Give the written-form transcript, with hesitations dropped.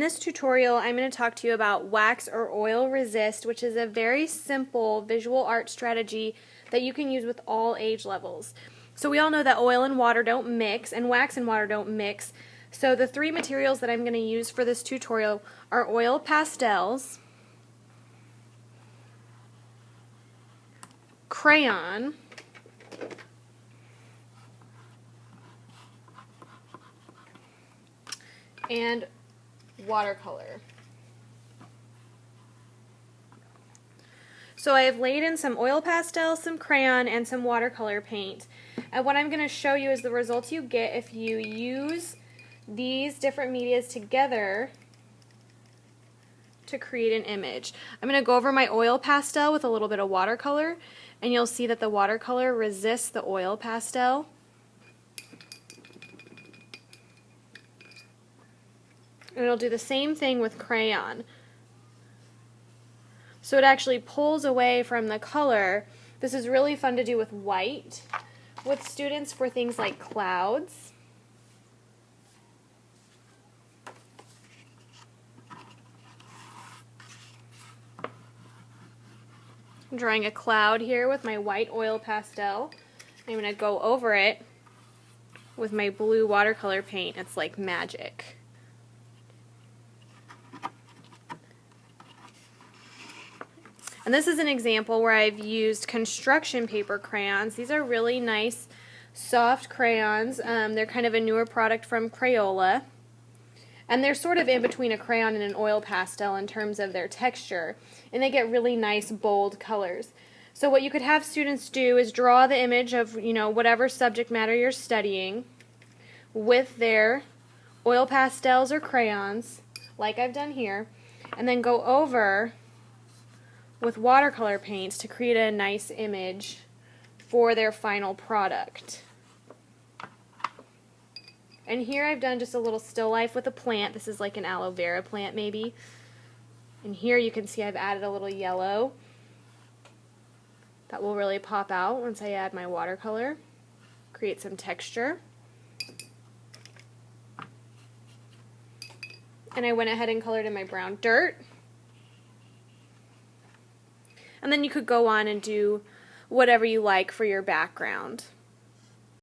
this tutorial, I'm going to talk to you about wax or oil resist, which is a very simple visual art strategy that you can use with all age levels. So we all know that oil and water don't mix, and wax and water don't mix. So the three materials that I'm going to use for this tutorial are oil pastels, crayon, and watercolor. So I have laid in some oil pastel, some crayon, and some watercolor paint. And what I'm going to show you is the results you get if you use these different medias together to create an image. I'm going to go over my oil pastel with a little bit of watercolor, and you'll see that the watercolor resists the oil pastel. And it'll do the same thing with crayon. So it actually pulls away from the color. This is really fun to do with white with students for things like clouds. I'm drawing a cloud here with my white oil pastel. I'm going to go over it with my blue watercolor paint. It's like magic. And this is an example where I've used construction paper crayons. These are really nice, soft crayons. They're kind of a newer product from Crayola. And they're sort of in between a crayon and an oil pastel in terms of their texture. And they get really nice, bold colors. So what you could have students do is draw the image of, whatever subject matter you're studying with their oil pastels or crayons, like I've done here, and then go over with watercolor paints to create a nice image for their final product. And here I've done just a little still life with a plant. This is like an aloe vera plant maybe. And here you can see I've added a little yellow that will really pop out once I add my watercolor. Create some texture. And I went ahead and colored in my brown dirt. And then you could go on and do whatever you like for your background.